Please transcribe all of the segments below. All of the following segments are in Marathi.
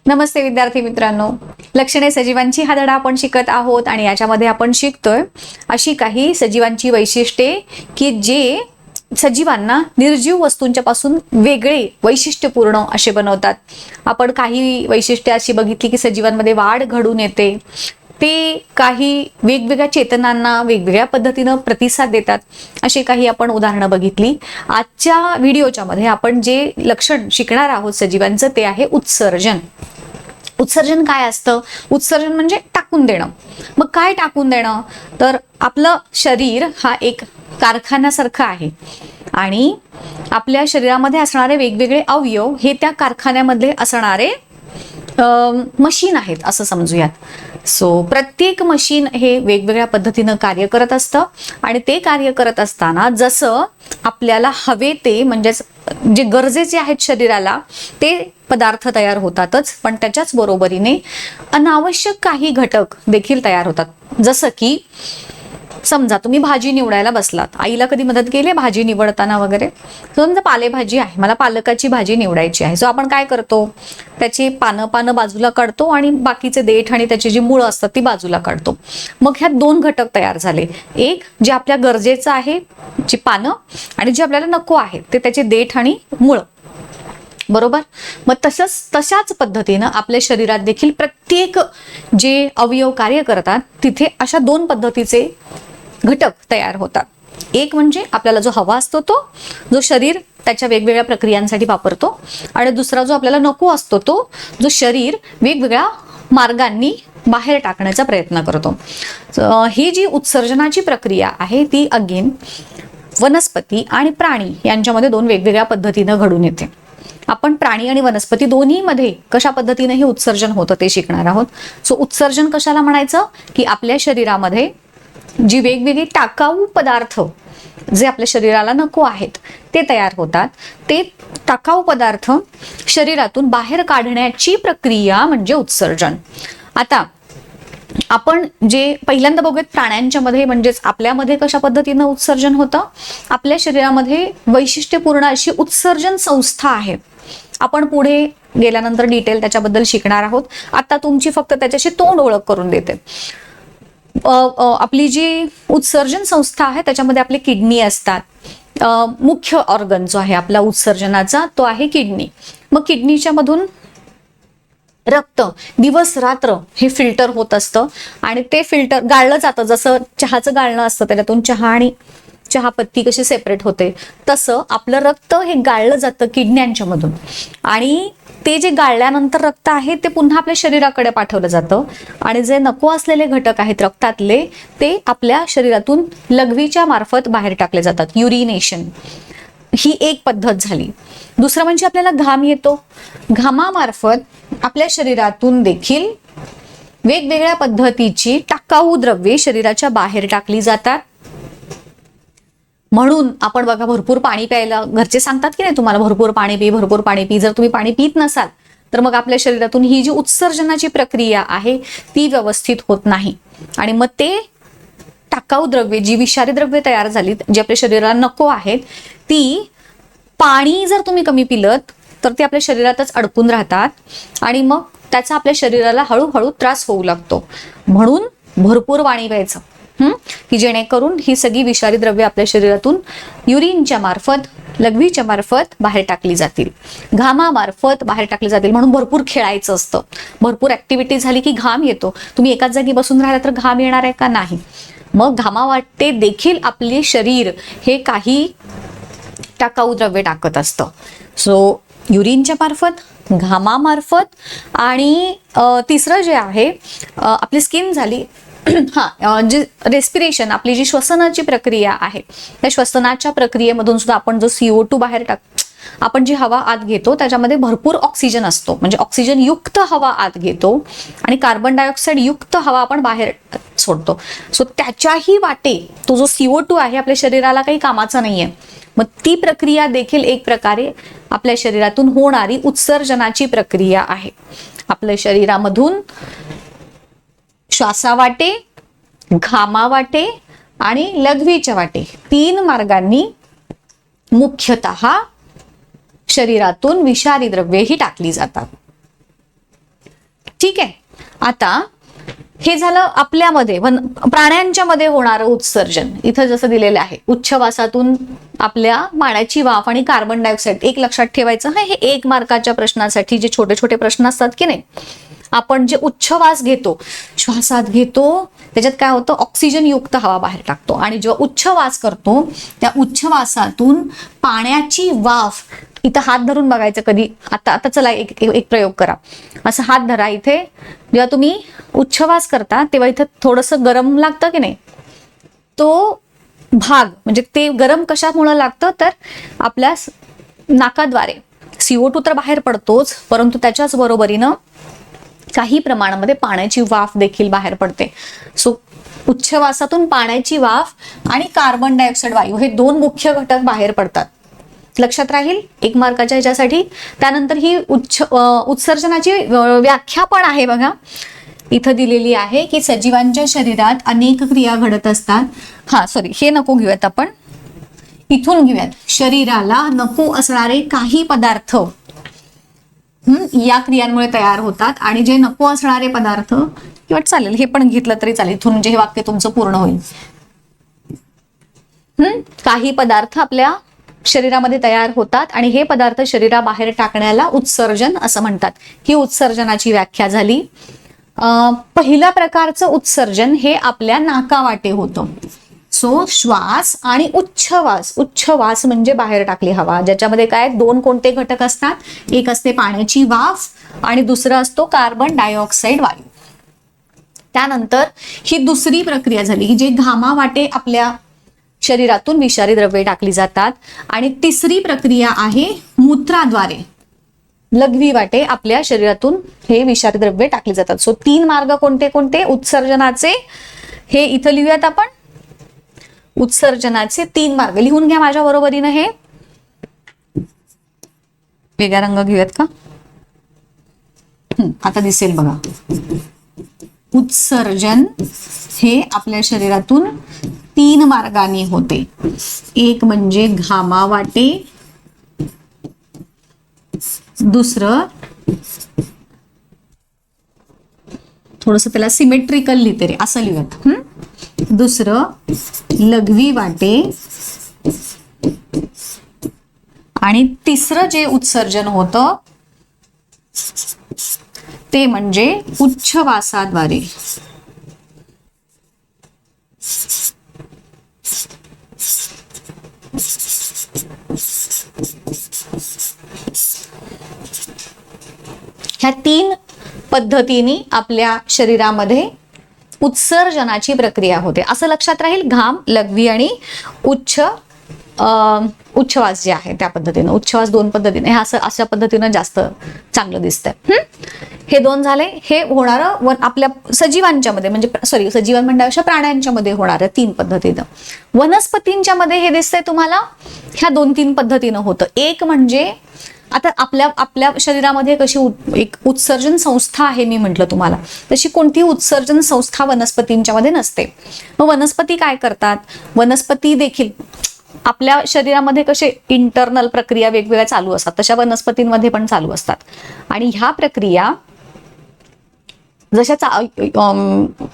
नमस्ते विद्यार्थी मित्रांनो, लक्षणे सजीवांची हा धडा आपण शिकत आहोत आणि याच्यामध्ये आपण शिकतोय अशी काही सजीवांची वैशिष्ट्ये की जे सजीवांना निर्जीव वस्तूंच्या पासून वेगळे वैशिष्ट्यपूर्ण असे बनवतात. आपण काही वैशिष्ट्ये अशी बघितली की सजीवांमध्ये वाढ घडून येते, ते काही वेगवेगळ्या चेतनांना वेगवेगळ्या पद्धतीनं प्रतिसाद देतात, असे काही आपण उदाहरणं बघितली. आजच्या व्हिडिओच्या मध्ये आपण जे लक्षण शिकणार आहोत सजीवांचं ते आहे उत्सर्जन. उत्सर्जन काय असतं? उत्सर्जन म्हणजे टाकून देणं. मग काय टाकून देणं? तर आपलं शरीर हा एक कारखान्यासारखं आहे आणि आपल्या शरीरामध्ये असणारे वेगवेगळे अवयव हे त्या कारखान्यामध्ये असणारे मशीन आहेत असं समजूयात. सो प्रत्येक मशीन हे वेगवेगळ्या पद्धतीनं कार्य करत असतं आणि ते कार्य करत असताना जसं आपल्याला हवे ते म्हणजेच जे गरजेचे आहेत शरीराला ते पदार्थ तयार होतातच, पण त्याच्याच बरोबरीने अनावश्यक काही घटक देखील तयार होतात. जसं की समजा तुम्ही भाजी निवडायला बसलात, आईला कधी मदत केली भाजी निवडताना वगैरे? समजा पालेभाजी आहे, मला पालकाची भाजी निवडायची आहे. सो आपण काय करतो, त्याची पानं बाजूला काढतो आणि बाकीचे देठ आणि त्याची जी मुळं असतात ती बाजूला काढतो. मग ह्यात दोन घटक तयार झाले, एक जे आपल्या गरजेचं आहे जी पानं आणि जे आपल्याला नको आहे ते त्याचे देठ आणि मुळं. बरोबर? मग तशाच पद्धतीनं आपल्या शरीरात देखील प्रत्येक जे अवयव कार्य करतात तिथे अशा दोन पद्धतीचे घटक तयार होतात. एक म्हणजे आपल्याला जो हवा असतो तो, जो शरीर त्याच्या वेगवेगळ्या प्रक्रियांसाठी वापरतो, आणि दुसरा जो आपल्याला नको असतो तो, जो शरीर वेगवेगळ्या मार्गांनी बाहेर टाकण्याचा प्रयत्न करतो. ही जी उत्सर्जनाची प्रक्रिया आहे ती अगेन वनस्पती आणि प्राणी यांच्यामध्ये दोन वेगवेगळ्या पद्धतीनं घडून येते. आपण प्राणी आणि वनस्पती दोन्हीमध्ये कशा पद्धतीने हे उत्सर्जन होतं ते शिकणार आहोत. सो उत्सर्जन कशाला म्हणायचं की आपल्या शरीरामध्ये जी वेगवेगळी टाकाऊ पदार्थ जे आपल्या शरीराला नको आहेत ते तयार होतात. ते टाकाऊ पदार्थ शरीरातून बाहेर काढण्याची प्रक्रिया म्हणजे उत्सर्जन. आता आपण जे पहिल्यांदा बघूयात प्राण्यांच्या मध्ये, म्हणजेच आपल्यामध्ये कशा पद्धतीनं उत्सर्जन होतं. आपल्या शरीरामध्ये वैशिष्ट्यपूर्ण अशी उत्सर्जन संस्था आहे. आपण पुढे गेल्यानंतर डिटेल त्याच्याबद्दल शिकणार आहोत. आता तुमची फक्त त्याच्याशी तोंड ओळख करून देते. आपली जी उत्सर्जन संस्था आहे त्याच्यामध्ये आपले किडनी असतात. मुख्य ऑर्गन जो आहे आपला उत्सर्जनाचा तो आहे किडनी. मग किडनीच्या मधून रक्त दिवस रात्र हे फिल्टर होत असतं आणि ते फिल्टर गाळलं जातं. जसं चहाचं गाळणं असतं, त्याच्यातून चहा आणि चहापत्ती कशी सेपरेट होते तसं आपलं रक्त हे गाळलं जातं किडण्यांच्या मधून, आणि ते जे गाळल्यानंतर रक्त आहे ते पुन्हा आपल्या शरीराकडे पाठवलं जातं आणि जे नको असलेले घटक आहेत रक्तातले ते आपल्या शरीरातून लघवीच्या मार्फत बाहेर टाकले जातात. युरिनेशन ही एक पद्धत झाली. दुसरं म्हणजे आपल्याला घाम येतो. घामामार्फत आपल्या शरीरातून देखील वेगवेगळ्या पद्धतीची टाकाऊ द्रव्ये शरीराच्या बाहेर टाकली जातात. म्हणून आपण बघा भरपूर पाणी प्यायला घरचे सांगतात की नाही तुम्हाला, भरपूर पाणी पी, भरपूर पाणी पी. जर तुम्ही पाणी पित नसाल तर मग आपल्या शरीरातून ही जी उत्सर्जनाची प्रक्रिया आहे ती व्यवस्थित होत नाही आणि मग ते टाकाऊ द्रव्ये जी विषारी द्रव्ये तयार झालीत जी आपल्या शरीराला नको आहेत ती पाणी जर तुम्ही कमी पिलत तर ते आपल्या शरीरातच अडकून राहतात आणि मग त्याचा आपल्या शरीराला हळूहळू त्रास होऊ लागतो. म्हणून भरपूर पाणी प्यायचं की जेणेकरून ही सगळी विषारी द्रव्ये आपल्या शरीरातून युरिनच्या मार्फत, लघवीच्या मार्फत बाहेर टाकली जातील, घामामार्फत बाहेर टाकली जातील. म्हणून भरपूर खेळायचं असतं. भरपूर ऍक्टिव्हिटी झाली की घाम येतो. तुम्ही एकाच जागी बसून राहिला तर घाम येणार आहे का? नाही. मग घामावाटे देखील आपले शरीर हे काही टाकाऊ द्रव्ये टाकत असतं. सो युरिनच्या मार्फत, घामामार्फत आणि तिसरं जे आहे आपली स्किन झाली. जी रेस्पिरेशन, आपली जी श्वसनाची प्रक्रिया आहे त्या श्वसनाच्या प्रक्रियेमधून सुद्धा आपण जो CO2 बाहेर आपण जी हवा आत घेतो त्याच्यामध्ये भरपूर ऑक्सिजन असतो, म्हणजे ऑक्सिजन युक्त हवा आत घेतो आणि कार्बन डायऑक्साईड युक्त हवा आपण बाहेर सोडतो. सो त्याच्याही वाटे तो जो CO2 आहे आपल्या शरीराला काही कामाचा नाहीये. मग ती प्रक्रिया देखील एक प्रकारे आपल्या शरीरातून होणारी उत्सर्जनाची प्रक्रिया आहे. आपल्या शरीरामधून श्वासावाटे, घामावाटे आणि लघवीच्या वाटे तीन मार्गांनी मुख्यतः शरीरातून विषारी द्रव्ये ही टाकली जातात. ठीक आहे. आता हे झालं आपल्यामध्ये, प्राण्यांच्या मध्ये होणारं उत्सर्जन. इथं जसं दिलेलं आहे, उच्छवासातून आपल्या पाण्याची वाफ आणि कार्बन डायऑक्साईड. एक लक्षात ठेवायचं हा, हे 1 मार्काच्या प्रश्नासाठी जे छोटे छोटे प्रश्न असतात की नाही, आपण जे उच्छवास घेतो, श्वासात घेतो, त्याच्यात काय होतं, ऑक्सिजन युक्त हवा बाहेर टाकतो. आणि जेव्हा उच्छवास करतो, त्या उच्छवासातून पाण्याची वाफ, इथं हात धरून बघायचं कधी. आता चला एक प्रयोग करा. असं हात धरा. इथे जेव्हा तुम्ही उच्छवास करता तेव्हा इथं थोडंसं गरम लागतं की नाही, तो भाग म्हणजे ते गरम कशामुळे लागतं, तर आपल्या नाकाद्वारे CO2 तर बाहेर पडतोच, परंतु त्याच्याच बरोबरीनं काही प्रमाणामध्ये पाण्याची वाफ देखील बाहेर पडते. सो उच्छवासातून पाण्याची वाफ आणि कार्बन डायऑक्साईड वायू हे 2 मुख्य घटक बाहेर पडतात. लक्षात राहील 1 मार्काच्या ह्याच्यासाठी. त्यानंतर ही उत्सर्जनाची व्याख्या पण आहे बघा, इथं दिलेली आहे की सजीवांच्या शरीरात अनेक क्रिया घडत असतात. हे नको घेऊयात, आपण इथून घेऊयात. शरीराला नको असणारे काही पदार्थ या क्रियांमुळे तयार होतात, आणि जे नको असणारे पदार्थ, किंवा चालेल हे पण घेतलं तरी चालेल इथून, म्हणजे हे वाक्य तुमचं पूर्ण होईल. काही पदार्थ आपल्या शरीरामध्ये तयार होतात आणि हे पदार्थ शरीराबाहेर टाकण्याला उत्सर्जन असं म्हणतात. ही उत्सर्जनाची व्याख्या झाली. पहिल्या प्रकारचं उत्सर्जन हे आपल्या नाकावाटे होतं. सो श्वास आणि उच्छवास. उच्छवास म्हणजे बाहेर टाकली हवा, ज्याच्यामध्ये काय 2 कोणते घटक असतात, एक असते पाण्याची वाफ आणि दुसरं असतो कार्बन डायऑक्साईड वायू. त्यानंतर ही दुसरी प्रक्रिया झाली की जे घामावाटे आपल्या शरीरातून विषारी द्रव्ये टाकली जातात. आणि तिसरी प्रक्रिया आहे मूत्राद्वारे, लघवी वाटे आपल्या शरीरातून हे विषारी द्रव्ये टाकली जातात. सो 3 मार्ग कोणते कोणते उत्सर्जनाचे, हे इथं लिहूयात आपण. उत्सर्जनाचे 3 मार्ग लिहून घ्या माझ्या बरोबरीनं. हे वेगळा रंग घेऊयात का, आता दिसेल बघा. उत्सर्जन हे आपल्या शरीरातून 3 मार्गाने होते. एक म्हणजे घामावाटे, दुसरं थोडंसं त्याला सिमेट्रिकल लिहिते रे, असं लिहूयात. दुसरं लघवी वाटे, आणि तिसरं जे उत्सर्जन होतं ते म्हणजे उच्छवासाद्वारे. ह्या 3 पद्धतीने आपल्या शरीरामध्ये उत्सर्जनाची प्रक्रिया होते. असं लक्षात राहील. घाम, लघवी आणि उच्छवास जे आहे त्या पद्धतीनं. उच्छवास 2 पद्धतीने, हे असं अशा पद्धतीनं जास्त चांगलं दिसतंय. हे 2 झाले. हे होणारं आपल्या सजीवांच्या मध्ये, म्हणजे सजीवन म्हणण्यापेक्षा प्राण्यांच्या मध्ये होणारं 3 पद्धतीनं. वनस्पतींच्या मध्ये हे दिसतंय तुम्हाला ह्या 2-3 पद्धतीनं होतं. एक म्हणजे आता आपल्या शरीरामध्ये कशी एक उत्सर्जन संस्था आहे, मी म्हटलं तुम्हाला, तशी कोणती उत्सर्जन संस्था वनस्पतींच्या मध्ये नसते. मग वनस्पती काय करतात, वनस्पती देखील आपल्या शरीरामध्ये कसे इंटरनल प्रक्रिया वेगवेगळ्या चालू असतात, तशा वनस्पतींमध्ये पण चालू असतात. आणि ह्या प्रक्रिया जशा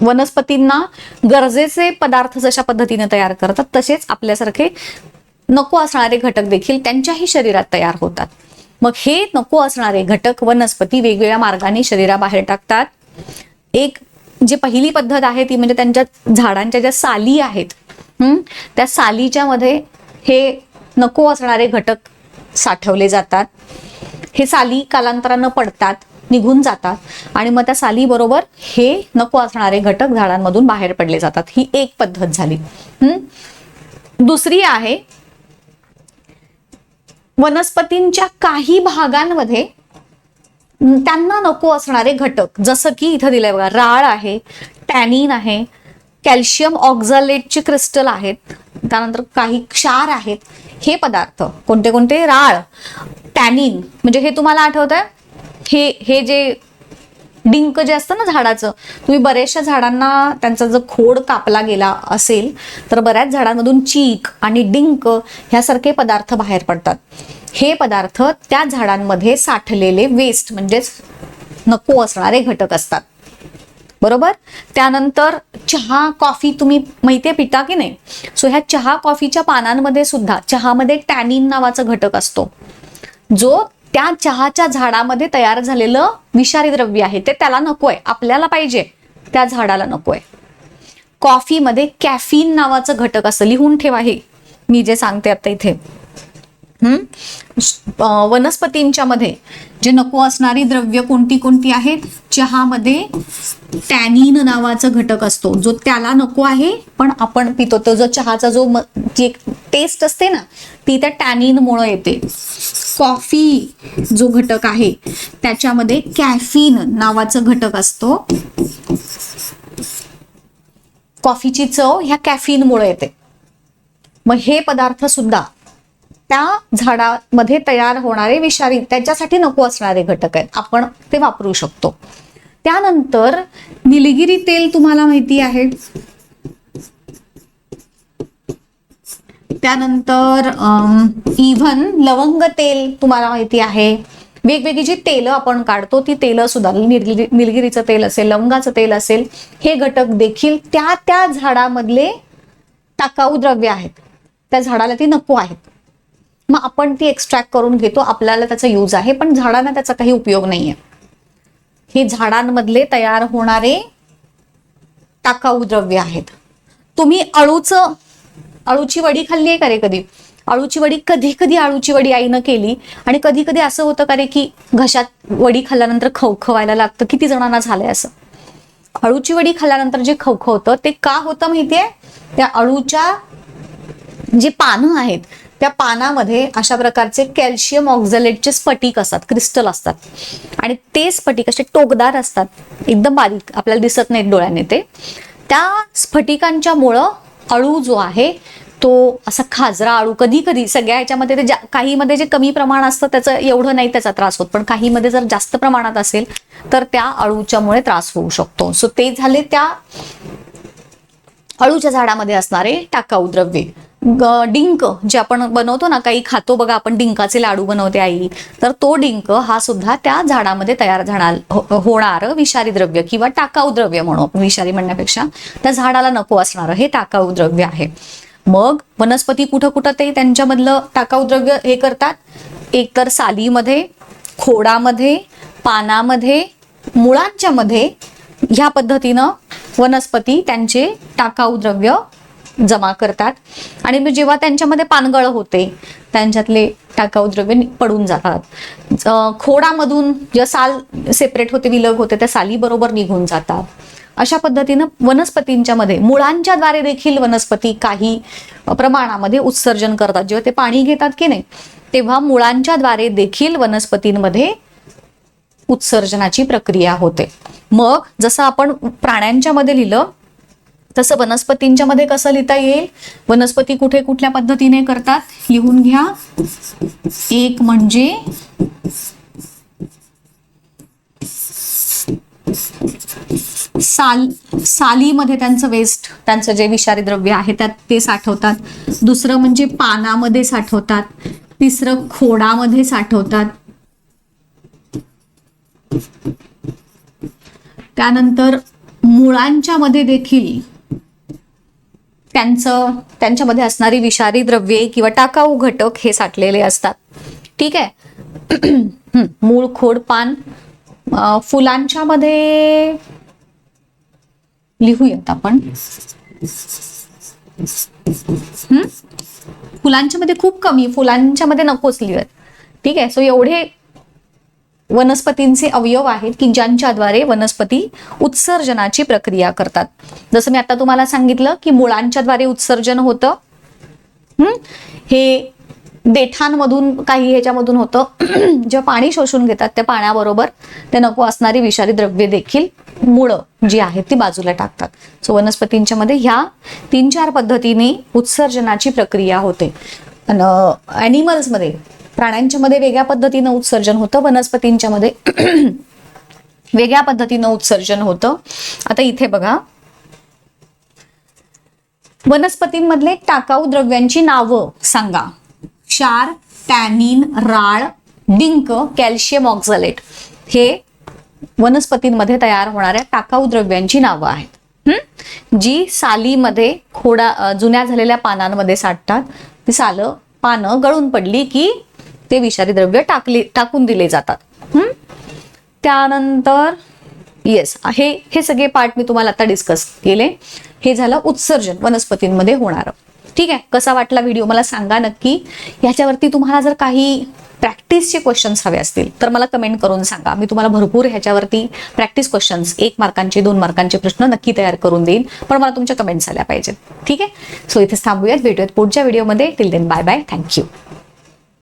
वनस्पतींना गरजेचे पदार्थ जशा पद्धतीने तयार करतात, तसेच आपल्यासारखे नको असणारे घटक देखील त्यांच्याही शरीरात तयार होतात. मग हे नको असणारे घटक वनस्पती वेगवेगळ्या मार्गाने शरीराबाहेर टाकतात. एक जी पहिली पद्धत आहे ती म्हणजे त्यांच्या झाडांच्या ज्या साली आहेत, त्या सालीच्या मध्ये हे नको असणारे घटक साठवले जातात. हे साली कालांतरानं पडतात, निघून जातात, आणि मग त्या साली बरोबर हे नको असणारे घटक झाडांमधून बाहेर पडले जातात. ही एक पद्धत झाली. दुसरी आहे वनस्पतींच्या काही भागांमध्ये त्यांना नको असणारे घटक, जसं की इथं दिलंय बघा, राळ आहे, टॅनिन आहे, कॅल्शियम ऑक्झालेटचे क्रिस्टल आहेत, त्यानंतर काही क्षार आहेत. हे पदार्थ कोणते कोणते, राळ, टॅनिन, म्हणजे हे तुम्हाला आठवतंय, हे जे डिंक जे असतं ना झाडाचं, तुम्ही बऱ्याचशा झाडांना त्यांचा जर खोड कापला गेला असेल तर बऱ्याच झाडांमधून चीक आणि डिंक ह्यासारखे पदार्थ बाहेर पडतात. हे पदार्थ त्या झाडांमध्ये साठलेले वेस्ट म्हणजेच नको असणारे घटक असतात. बरोबर. त्यानंतर चहा कॉफी तुम्ही माहितीये पिता की नाही. सो ह्या चहा कॉफीच्या पानांमध्ये सुद्धा चहामध्ये टॅनिन नावाचा घटक असतो, जो त्या चहाच्या झाडामध्ये तयार झालेलं विषारी द्रव्य आहे ते त्याला नकोय, आपल्याला पाहिजे, त्या झाडाला नकोय. कॉफीमध्ये कॅफीन नावाचं घटक असतं, लिहून ठेवा हे मी जे सांगते आता इथे. वनस्पतींच्या मध्ये जे नको असणारी द्रव्य कोणती कोणती आहेत. चहामध्ये टॅनिन नावाचा घटक असतो, जो त्याला नको आहे पण आपण पितो. तो जो चहाचा जो टेस्ट असते ना, ती त्या टॅनिन मुळे येते. कॉफी जो घटक आहे त्याच्यामध्ये कॅफीन नावाचा घटक असतो. कॉफीची चव ह्या कॅफीन मुळे येते. मग हे पदार्थ सुद्धा त्या झाडामध्ये तयार होणारे विषारी, त्याच्यासाठी नको असणारे घटक आहेत, आपण ते वापरू शकतो. त्यानंतर निलगिरी तेल तुम्हाला माहिती आहे. त्यानंतर इव्हन लवंग तेल तुम्हाला माहिती आहे. वेगवेगळी जी तेलं आपण काढतो ती तेलं सुद्धा, निलगिरीचं तेल असेल, लवंगाचं तेल असेल, हे घटक देखील त्या त्या झाडामधले टाकाऊ द्रव्य आहेत, त्या झाडाला ती नको आहेत. मग आपण ती एक्स्ट्रॅक्ट करून घेतो, आपल्याला त्याचा यूज आहे, पण झाडांना त्याचा काही उपयोग नाहीये. हे झाडांमधले तयार होणारे टाकाऊ द्रव्य आहेत. तुम्ही अळूची वडी खाल्ली आहे का रे कधी. अळूची वडी कधी कधी अळूची वडी आईनं केली, आणि कधी कधी असं होतं का रे की घशात वडी खाल्ल्यानंतर खवखवायला लागतं. किती जणांना झालंय असं. अळूची वडी खाल्ल्यानंतर जे खवखवतं ते का होतं माहितीये. त्या अळूच्या जी पानं आहेत त्या पानामध्ये अशा प्रकारचे कॅल्शियम ऑक्झॅलेटचे स्फटिक असतात, क्रिस्टल असतात, आणि ते स्फटिक असे टोकदार असतात, एकदम बारीक, आपल्याला दिसत नाहीत डोळ्याने ते. त्या स्फटिकांच्या मुळं अळू जो आहे तो असा खाजरा अळू, कधी कधी सगळ्या ह्याच्यामध्ये ते काहीमध्ये जे कमी प्रमाण असतं त्याचं एवढं नाही त्याचा त्रास होत, पण काहीमध्ये जर जास्त प्रमाणात असेल तर त्या अळूच्यामुळे त्रास होऊ शकतो. सो ते झाले त्या अळूच्या झाडामध्ये असणारे टाकाऊ द्रव्ये. डिंक जे आपण बनवतो ना, काही खातो बघा आपण, डिंकाचे लाडू बनवते आई, तर तो डिंक हा सुद्धा त्या झाडामध्ये तयार होणारं विषारी द्रव्य किंवा टाकाऊ द्रव्य म्हणू आपण, विषारी म्हणण्यापेक्षा त्या झाडाला नको असणारं हे टाकाऊ द्रव्य आहे. मग वनस्पती कुठं कुठं ते त्यांच्यामधलं टाकाऊ द्रव्य हे करतात. एक तर सालीमध्ये, खोडामध्ये, पानामध्ये, मुळांच्या मध्ये, ह्या पद्धतीनं वनस्पती त्यांचे टाकाऊ द्रव्य जमा करतात. आणि मग जेव्हा त्यांच्यामध्ये पानगळ होते त्यांच्यातले टाकाऊ द्रव्य पडून जातात. खोडामधून जे साल सेपरेट होते, विलग होते, त्या साली बरोबर निघून जातात. अशा पद्धतीनं वनस्पतींच्या मध्ये मुळांच्या द्वारे देखील वनस्पती काही प्रमाणामध्ये उत्सर्जन करतात. जेव्हा ते पाणी घेतात की नाही तेव्हा मुळांच्या द्वारे देखील वनस्पतींमध्ये उत्सर्जनाची प्रक्रिया होते. मग जसं आपण प्राण्यांच्या मध्ये लिहिलं तसं वनस्पतींच्या मध्ये कसं लिहिता येईल. वनस्पती कुठे कुठल्या पद्धतीने करतात लिहून घ्या. एक म्हणजे सालीमध्ये त्यांचं वेस्ट, त्यांचं जे विषारी द्रव्य आहे त्यात ते साठवतात. दुसरं म्हणजे पानामध्ये साठवतात. तिसरं खोडामध्ये साठवतात. त्यानंतर मुळांच्या मध्ये देखील त्यांच्यामध्ये असणारी विषारी द्रव्ये किंवा टाकाऊ घटक हे साठलेले असतात. ठीक आहे. मूळ, खोड, पान. फुलांच्या मध्ये लिहूयात आपण. फुलांच्या मध्ये खूप कमी, फुलांच्या मध्ये नकोच लिहूयात. ठीक आहे. सो एवढे वनस्पतींचे अवयव आहेत की ज्यांच्याद्वारे वनस्पती उत्सर्जनाची प्रक्रिया करतात. जसं मी आता तुम्हाला सांगितलं की मुळांच्या द्वारे उत्सर्जन होतं. हे देठांमधून काही ह्याच्यामधून होतं. जेव्हा पाणी शोषून घेतात त्या पाण्याबरोबर ते नको असणारी विषारी द्रव्ये देखील मुळं जी आहेत ती बाजूला टाकतात. सो वनस्पतींच्या मध्ये ह्या 3-4 पद्धतीने उत्सर्जनाची प्रक्रिया होते. ॲनिमल्स मध्ये, प्राण्यांच्या मध्ये वेगळ्या पद्धतीनं उत्सर्जन होतं, वनस्पतींच्या मध्ये वेगळ्या पद्धतीनं उत्सर्जन होतं. आता इथे बघा, वनस्पतींमधले टाकाऊ द्रव्यांची नावं सांगा. क्षार, टॅनिन, राळ, डिंक, कॅल्शियम ऑक्झॅलेट. हे वनस्पतींमध्ये तयार होणाऱ्या टाकाऊ द्रव्यांची नावं आहेत. जी सालीमध्ये जुन्या झालेल्या पानांमध्ये साठतात. ती पानं गळून पडली की ते विषारी द्रव्य टाकून दिले जातात. त्यानंतर हे सगळे पार्ट मी तुम्हाला आता डिस्कस केले. हे झालं उत्सर्जन वनस्पतींमध्ये होणारं. ठीक आहे, कसा वाटला व्हिडिओ मला सांगा नक्की. ह्याच्यावरती तुम्हाला जर काही प्रॅक्टिसचे क्वेश्चन्स हवे असतील तर मला कमेंट करून सांगा. मी तुम्हाला भरपूर ह्याच्यावरती प्रॅक्टिस क्वेश्चन्स 1 मार्कांचे 2 मार्कांचे प्रश्न नक्की तयार करून देईन, पण मला तुमच्या कमेंट्स आल्या पाहिजेत. ठीक आहे, सो इथेच थांबूयात. भेटूयात पुढच्या व्हिडिओमध्ये. Till then bye bye. Thank you.